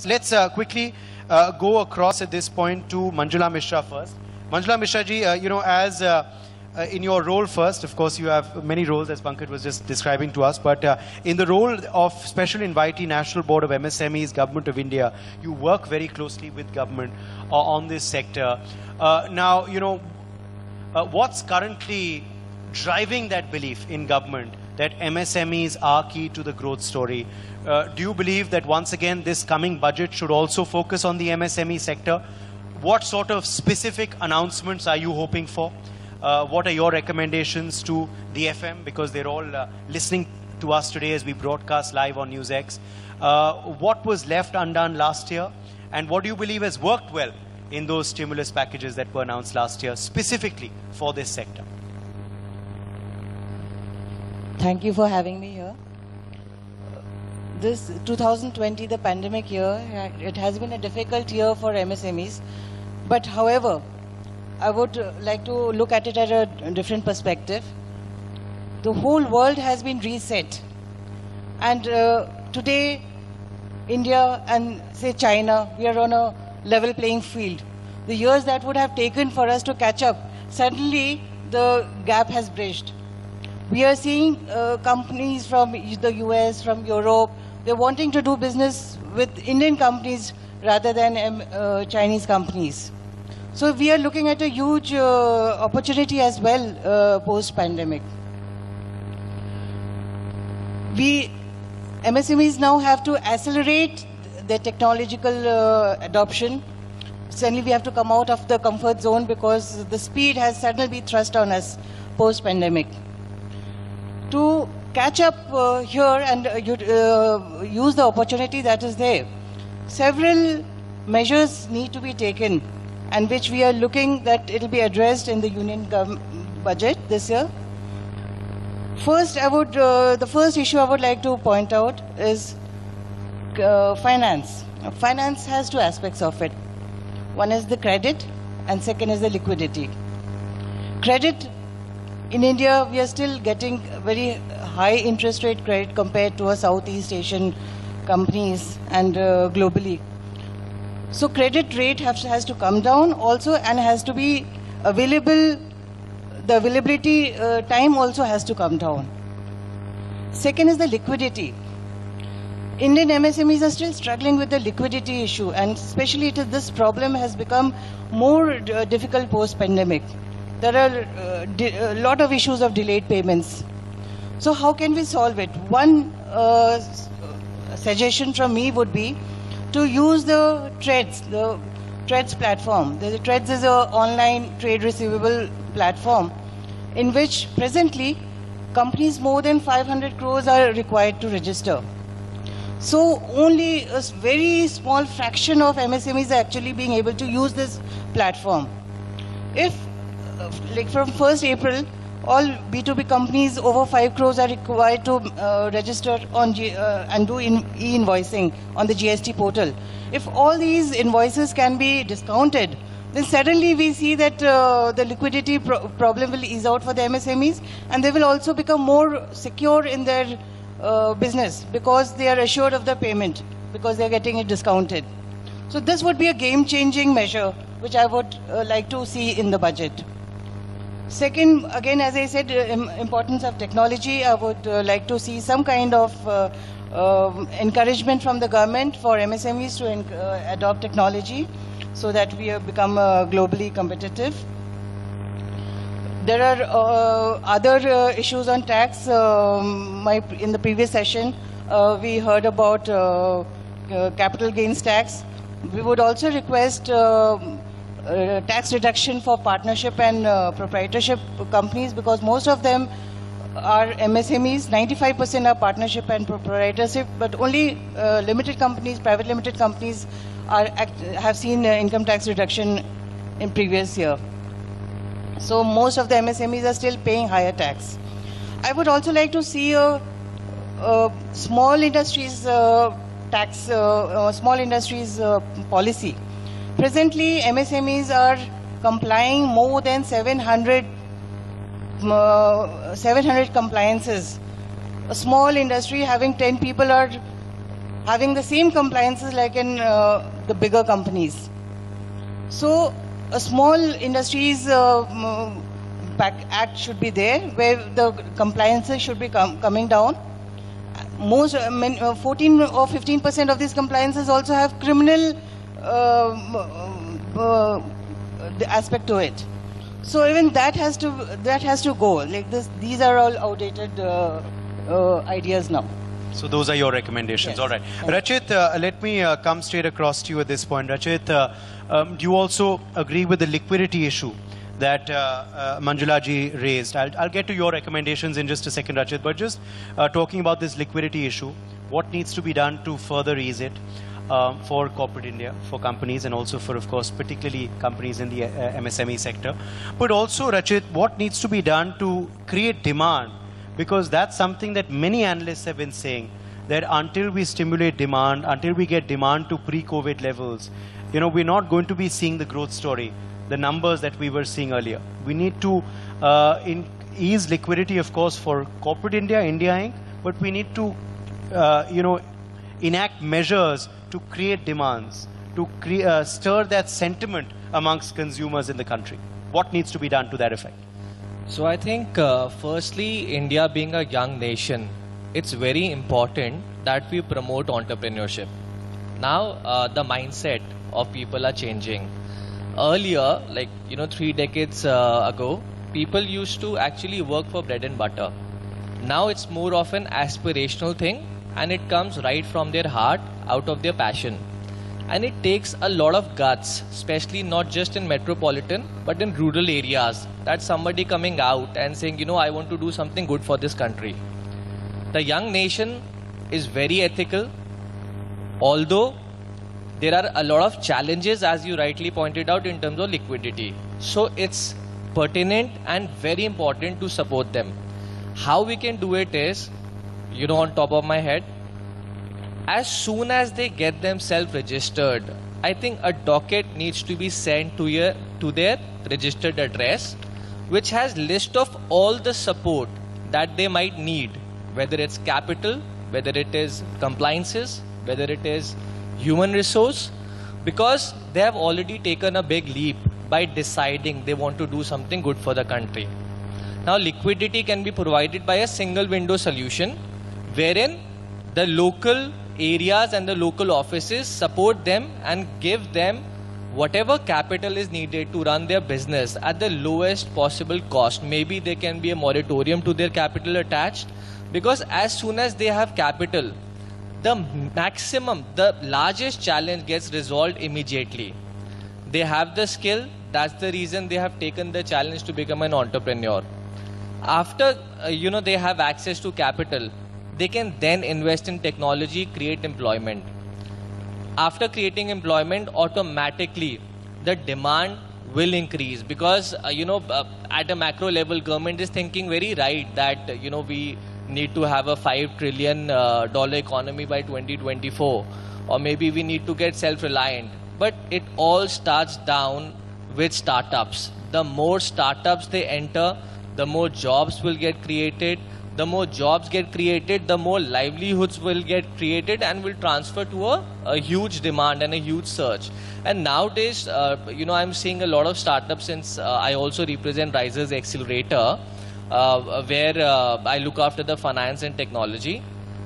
Let's quickly go across at this point to Manjula Mishra first. Manjula Mishra ji, as in your role first, of course, you have many roles, as Pankaj was just describing to us, but in the role of Special Invitee, National Board of MSMEs, Government of India, you work very closely with government on this sector. Now, what's currently driving that belief in government that MSMEs are key to the growth story? Do you believe that once again this coming budget should also focus on the MSME sector? What sort of specific announcements are you hoping for? What are your recommendations to the FM? Because they're all listening to us today as we broadcast live on NewsX. What was left undone last year? And what do you believe has worked well in those stimulus packages that were announced last year, specifically for this sector? Thank you for having me here. This 2020, the pandemic year, it has been a difficult year for MSMEs. But however, I would like to look at it at a different perspective. The whole world has been reset. And today, India and say China, we are on a level playing field. The years that would have taken for us to catch up, suddenly the gap has bridged. We are seeing companies from the US, from Europe, they're wanting to do business with Indian companies rather than Chinese companies. So we are looking at a huge opportunity as well post-pandemic. MSMEs now have to accelerate their technological adoption. Suddenly we have to come out of the comfort zone because the speed has suddenly been thrust on us post-pandemic. To catch up here and use the opportunity that is there, several measures need to be taken, and which we are looking that it will be addressed in the union budget this year. First, the first issue I would like to point out is finance. Finance has two aspects of it. One is the credit, and second is the liquidity. Credit, in India, we are still getting very high interest rate credit compared to our Southeast Asian companies and globally. So credit rate has to come down also and has to be available. The availability time also has to come down. Second is the liquidity. Indian MSMEs are still struggling with the liquidity issue, and especially this problem has become more difficult post-pandemic. There are a lot of issues of delayed payments. So how can we solve it? One suggestion from me would be to use the TReDS platform. The TReDS is an online trade receivable platform in which presently companies more than 500 crores are required to register. So only a very small fraction of MSMEs are actually being able to use this platform. If, like from 1st April, all B2B companies over 5 crores are required to register on and do e-invoicing on the GST portal. If all these invoices can be discounted, then suddenly we see that the liquidity problem will ease out for the MSMEs, and they will also become more secure in their business because they are assured of the payment, because they are getting it discounted. So this would be a game-changing measure which I would like to see in the budget. Second, again, as I said, importance of technology. I would like to see some kind of encouragement from the government for MSMEs to adopt technology so that we have become globally competitive. There are other issues on tax. In the previous session, we heard about capital gains tax. We would also request tax reduction for partnership and proprietorship companies, because most of them are MSMEs. 95% are partnership and proprietorship, but only limited companies, private limited companies have seen income tax reduction in previous year. So most of the MSMEs are still paying higher tax. I would also like to see a small industries tax, small industries policy. Presently, MSMEs are complying more than 700 compliances. A small industry having 10 people are having the same compliances like in the bigger companies. So a small industries act should be there, where the compliances should be coming down. Most 14 or 15% of these compliances also have criminal aspect to it. So even that has to go. Like this, these are all outdated ideas now. So those are your recommendations. Yes. All right. Rachit, let me come straight across to you at this point. Rachit, do you also agree with the liquidity issue that Manjula ji raised? I'll get to your recommendations in just a second, Rachit, but just talking about this liquidity issue, what needs to be done to further ease it for corporate India, for companies, and also for, of course, particularly companies in the MSME sector. But also, Rachit, what needs to be done to create demand? Because that's something that many analysts have been saying, that until we stimulate demand, until we get demand to pre-COVID levels, you know, we're not going to be seeing the growth story, the numbers that we were seeing earlier. We need to ease liquidity, of course, for corporate India, India Inc., but we need to, you know, enact measures to create demands, to stir that sentiment amongst consumers in the country. What needs to be done to that effect? So I think, firstly, India being a young nation, it's very important that we promote entrepreneurship. Now, the mindset of people are changing. Earlier, like, 3 decades ago, people used to actually work for bread and butter. Now it's more of an aspirational thing, and it comes right from their heart, out of their passion. And it takes a lot of guts, especially not just in metropolitan, but in rural areas. That's somebody coming out and saying, I want to do something good for this country. The young nation is very ethical, although there are a lot of challenges, as you rightly pointed out, in terms of liquidity. So it's pertinent and very important to support them. How we can do it is, on top of my head, as soon as they get themselves registered, I think a docket needs to be sent to their registered address, which has list of all the support that they might need, whether it's capital, whether it is compliances, whether it is human resource, because they have already taken a big leap by deciding they want to do something good for the country. Now, liquidity can be provided by a single window solution, wherein the local areas and the local offices support them and give them whatever capital is needed to run their business at the lowest possible cost. Maybe there can be a moratorium to their capital attached, because as soon as they have capital, the largest challenge gets resolved immediately. They have the skill, that's the reason they have taken the challenge to become an entrepreneur. After, they have access to capital, they can then invest in technology, create employment. After creating employment, automatically the demand will increase, because, at a macro level, government is thinking very right that, we need to have a $5 trillion economy by 2024, or maybe we need to get self-reliant. But it all starts down with startups. The more startups they enter, the more jobs will get created. The more jobs get created, the more livelihoods will get created and will transfer to a huge demand and a huge surge. And nowadays, I'm seeing a lot of startups, since I also represent Risers Accelerator, where I look after the finance and technology.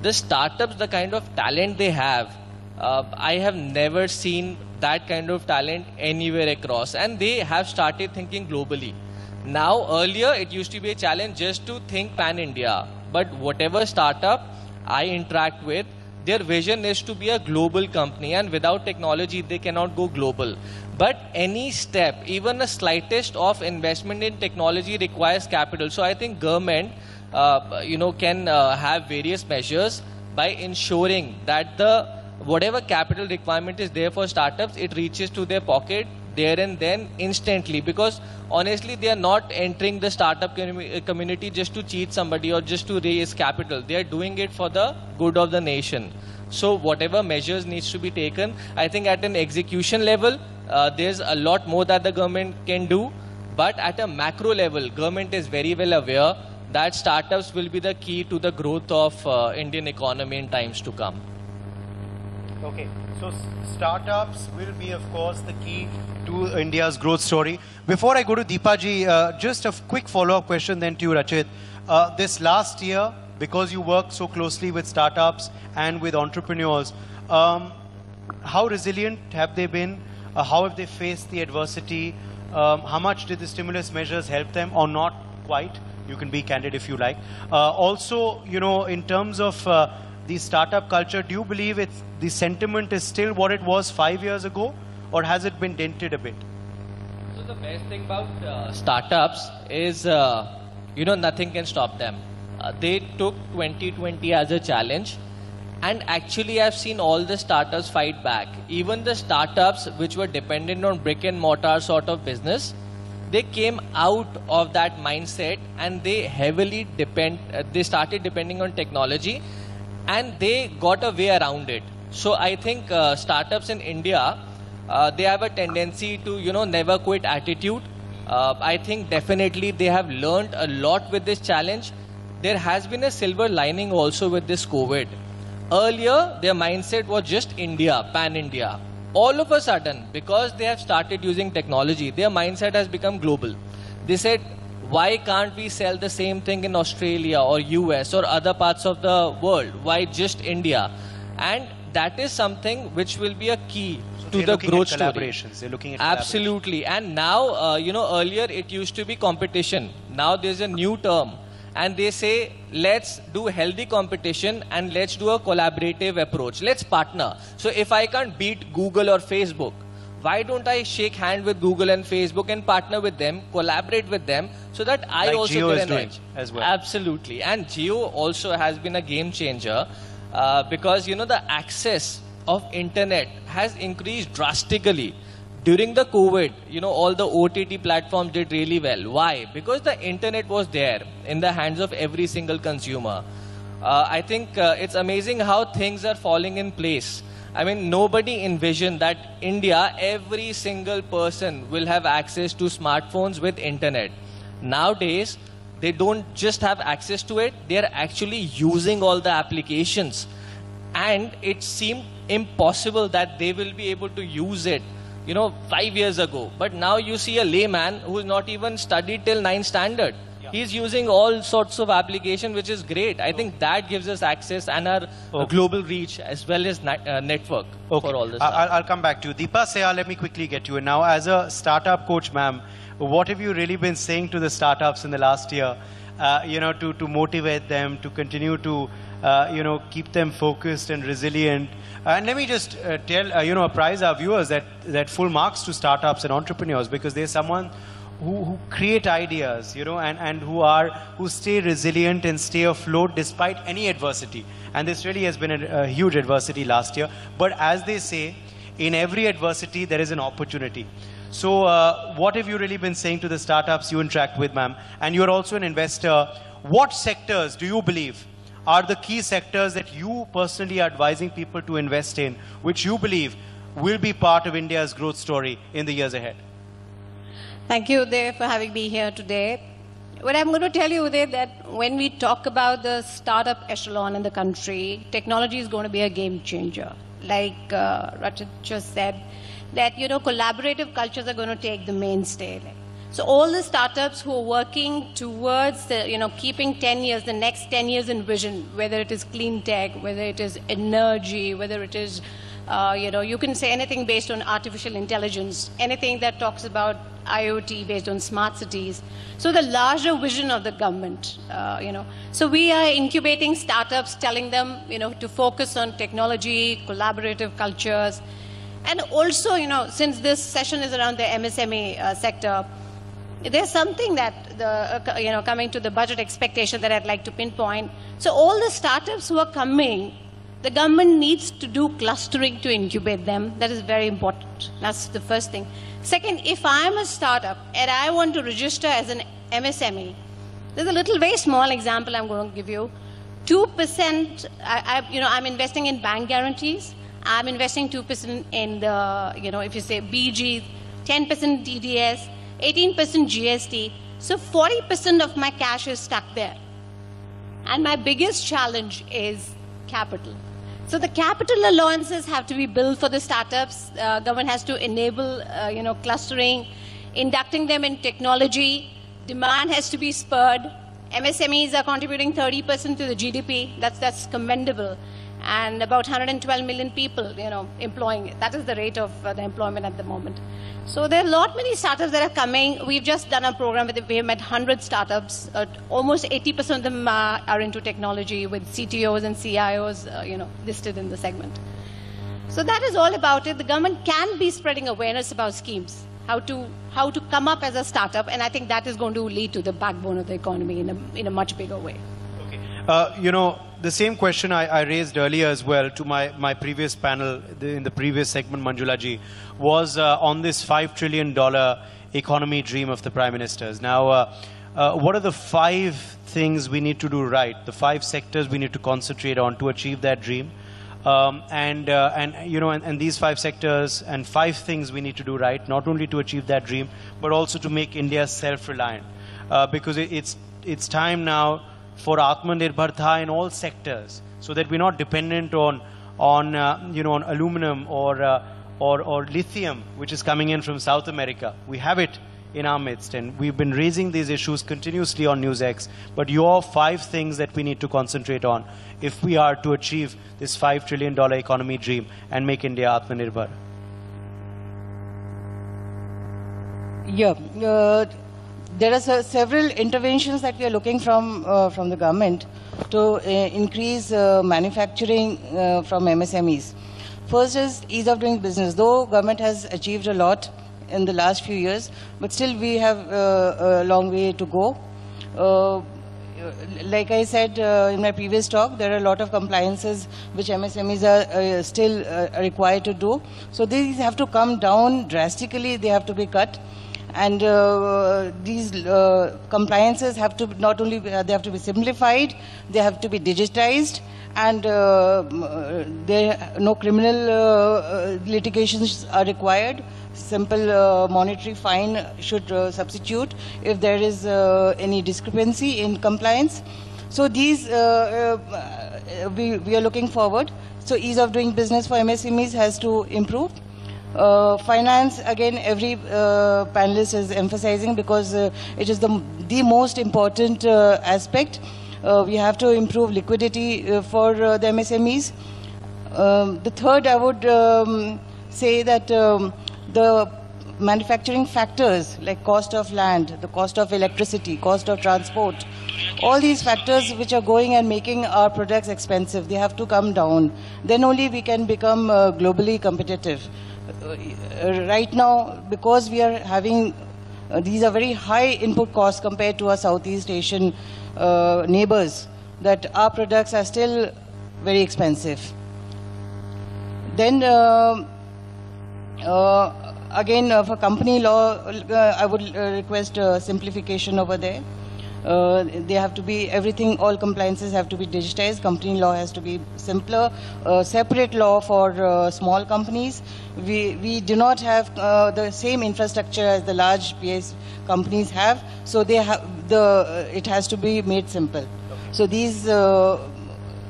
The startups, the kind of talent they have, I have never seen that kind of talent anywhere across. And they have started thinking globally. Now, earlier, it used to be a challenge just to think pan-India. But whatever startup I interact with, their vision is to be a global company. And without technology, they cannot go global. But any step, even the slightest of investment in technology requires capital. So I think government, can have various measures by ensuring that whatever capital requirement is there for startups, it reaches to their pocket there and then instantly, because honestly they are not entering the startup community just to cheat somebody or just to raise capital. They are doing it for the good of the nation. So whatever measures needs to be taken, I think at an execution level, there's a lot more that the government can do. But at a macro level, government is very well aware that startups will be the key to the growth of Indian economy in times to come. Okay, so startups will be, of course, the key to India's growth story. Before I go to Deepaji, just a quick follow-up question then to you, Rachit. This last year, because you worked so closely with startups and with entrepreneurs, how resilient have they been? How have they faced the adversity? How much did the stimulus measures help them, or not quite? You can be candid if you like. Also, you know, in terms of the startup culture, do you believe the sentiment is still what it was 5 years ago, or has it been dented a bit? So the best thing about startups is, you know, nothing can stop them. They took 2020 as a challenge, and actually I've seen all the startups fight back. Even the startups which were dependent on brick and mortar sort of business, they came out of that mindset and they heavily they started depending on technology, and they got a way around it. So I think startups in India, they have a tendency to, you know, never quit attitude. I think definitely they have learned a lot with this challenge. There has been a silver lining also with this COVID. Earlier, their mindset was just India, pan-India. All of a sudden, because they have started using technology, their mindset has become global. They said, why can't we sell the same thing in Australia or US or other parts of the world? Why just India? And that is something which will be a key to the growth story. They're looking at Absolutely. And now, you know, earlier it used to be competition. Now there's a new term. And they say, let's do healthy competition and let's do a collaborative approach. Let's partner. So if I can't beat Google or Facebook, why don't I shake hand with Google and Facebook and partner with them, collaborate with them, so that I like also Jio get is an doing edge. as well. Absolutely. And Jio also has been a game changer because, you know, the access of internet has increased drastically. During the COVID, you know, all the OTT platforms did really well. Why? Because the internet was there in the hands of every single consumer. I think it's amazing how things are falling in place. I mean, nobody envisioned that India, every single person will have access to smartphones with internet. Nowadays, they don't just have access to it, they are actually using all the applications. And it seemed impossible that they will be able to use it, you know, 5 years ago. But now you see a layman who's not even studied till 9th standard. He's using all sorts of application, which is great. I think that gives us access and our global reach as well as network for all this. I'll come back to you. Deepa Seha, let me quickly get you in. Now, as a startup coach, ma'am, what have you really been saying to the startups in the last year, you know, to motivate them, to continue to, you know, keep them focused and resilient? And let me just tell, you know, apprise our viewers that full marks to startups and entrepreneurs, because there's someone who create ideas, you know, and who stay resilient and stay afloat despite any adversity. And this really has been a huge adversity last year. But as they say, in every adversity, there is an opportunity. So what have you really been saying to the startups you interact with, ma'am? And you're also an investor. What sectors do you believe are the key sectors that you personally are advising people to invest in, which you believe will be part of India's growth story in the years ahead? Thank you, Uday, for having me here today. What I'm going to tell you, Uday, that when we talk about the startup echelon in the country, technology is going to be a game changer. Like Rachit just said, that, you know, collaborative cultures are going to take the mainstay. So all the startups who are working towards, you know, keeping 10 years, the next 10 years in vision, whether it is clean tech, whether it is energy, whether it is, you know, you can say anything based on artificial intelligence, anything that talks about IoT based on smart cities. So the larger vision of the government, you know. So we are incubating startups, telling them, you know, to focus on technology, collaborative cultures. And also, you know, since this session is around the MSME sector, there's something that, you know, coming to the budget expectation that I'd like to pinpoint. So all the startups who are coming, the government needs to do clustering to incubate them. That is very important. That's the first thing. Second, if I'm a startup and I want to register as an MSME, there's a little very small example I'm going to give you. 2%, you know, I'm investing in bank guarantees. I'm investing 2% in the, you know, if you say BG, 10% DDS, 18% GST. So 40% of my cash is stuck there. And my biggest challenge is capital. So the capital allowances have to be built for the startups. Government has to enable, clustering, inducting them in technology. Demand has to be spurred. MSMEs are contributing 30% to the GDP. That's commendable. And about 112 million people, employing. That is the rate of the employment at the moment. So there are many startups that are coming. We've just done a program where we have met 100 startups. Almost 80% of them are into technology, with CTOs and CIOs, listed in the segment. So that is all about it. The government can be spreading awareness about schemes, how to come up as a startup, and I think that is going to lead to the backbone of the economy in a much bigger way. Okay. The same question I raised earlier as well to my previous panel, in the previous segment, Manjula ji, was on this $5 trillion economy dream of the Prime Minister's. Now, what are the 5 things we need to do right, the 5 sectors we need to concentrate on to achieve that dream? And these 5 sectors and 5 things we need to do right, not only to achieve that dream, but also to make India self-reliant. Because it's time now for Atmanirbharta in all sectors, so that we're not dependent on aluminum or lithium, which is coming in from South America. We have it in our midst, and we've been raising these issues continuously on NewsX. But your 5 things that we need to concentrate on if we are to achieve this $5 trillion economy dream and make India Atmanirbhar. Yeah. There are several interventions that we are looking from the government to increase manufacturing from MSMEs. First is ease of doing business. Though government has achieved a lot in the last few years, but still we have a long way to go. Like I said in my previous talk, there are a lot of compliances which MSMEs are still required to do. So these have to come down drastically. They have to be cut. And these compliances have to not only they have to be simplified, they have to be digitized, and no criminal litigations are required. Simple monetary fine should substitute if there is any discrepancy in compliance. So these we are looking forward. So ease of doing business for MSMEs has to improve. Finance, again, every panelist is emphasizing, because it is the most important aspect. We have to improve liquidity for the MSMEs. The third, I would say that the manufacturing factors like cost of land, the cost of electricity, cost of transport, all these factors which are going and making our products expensive, they have to come down. Then only we can become globally competitive. Right now, because we are having, these are very high input costs compared to our Southeast Asian neighbors, that our products are still very expensive. Then, again, for company law, I would request simplification over there. They have to be, everything, all compliances have to be digitized. Company law has to be simpler. Separate law for small companies. We do not have the same infrastructure as the large PS companies have, so they have it has to be made simple. Okay. So these are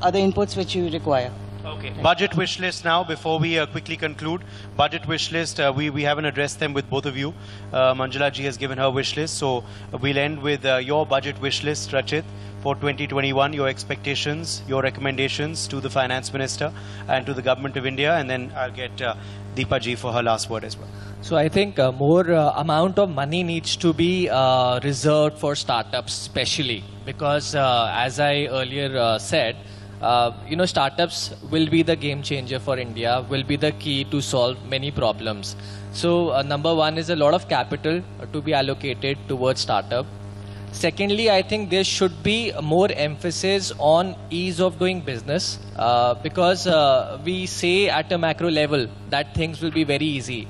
the inputs which you require. Okay. Budget wish list now, before we quickly conclude. Budget wish list, we haven't addressed them with both of you. Manjula ji has given her wish list, so we'll end with your budget wish list, Rachit, for 2021, your expectations, your recommendations to the Finance Minister and to the Government of India, and then I'll get Deepa ji for her last word as well. So I think more amount of money needs to be reserved for startups, especially because as I earlier said, startups will be the game changer for India, will be the key to solve many problems. So number one is a lot of capital to be allocated towards startup. Secondly, I think there should be more emphasis on ease of doing business because we say at a macro level that things will be very easy.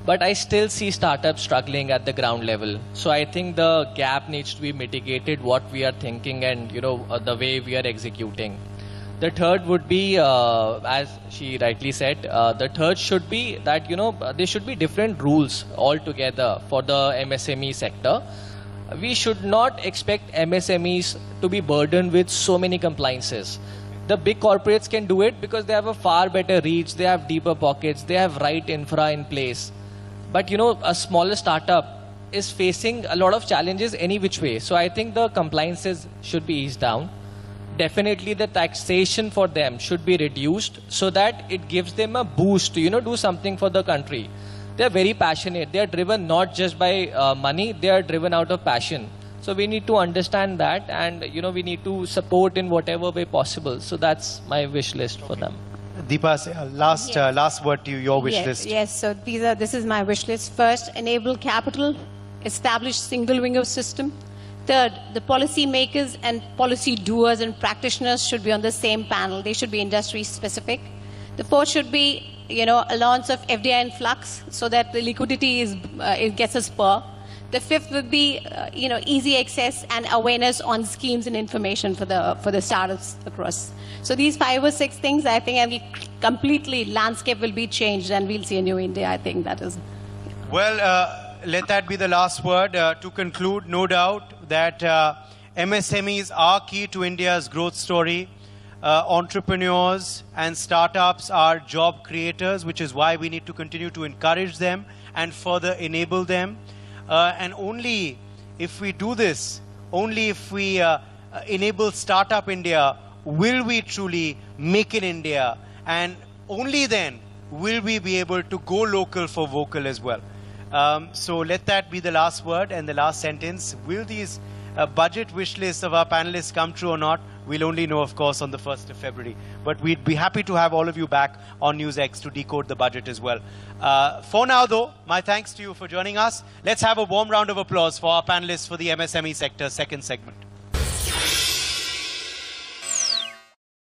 But I still see startups struggling at the ground level. So I think the gap needs to be mitigated, what we are thinking and the way we are executing. The third would be, as she rightly said, the third should be that, there should be different rules altogether for the MSME sector. We should not expect MSMEs to be burdened with so many compliances. The big corporates can do it because they have a far better reach, they have deeper pockets, they have right infra in place. But you know, a smaller startup is facing a lot of challenges any which way. So I think the compliances should be eased down. Definitely the taxation for them should be reduced so that it gives them a boost to, you know, do something for the country. They are very passionate. They are driven not just by money, they are driven out of passion. So we need to understand that, and you know, we need to support in whatever way possible. So that's my wish list for them. Deepa, last word to you, your wish list. Yes, so this is my wish list. First, enable capital, establish single window system. Third, the policy makers and policy doers and practitioners should be on the same panel. They should be industry specific. The fourth should be, you know, a launch of FDI influx so that the liquidity it gets a spur. The fifth would be, you know, easy access and awareness on schemes and information for the startups across. So these 5 or 6 things, I think, completely landscape will be changed, and we'll see a new India. I think that is. Well, let that be the last word. To conclude, no doubt that MSMEs are key to India's growth story. Entrepreneurs and startups are job creators, which is why we need to continue to encourage them and further enable them. And only if we do this, only if we enable Startup India, will we truly make in India, and only then will we be able to go local for vocal as well. So let that be the last word and the last sentence. Will these budget wish lists of our panelists come true or not? We'll only know, of course, on the 1st of February. But we'd be happy to have all of you back on NewsX to decode the budget as well. For now, though, my thanks to you for joining us. Let's have a warm round of applause for our panelists for the MSME sector second segment.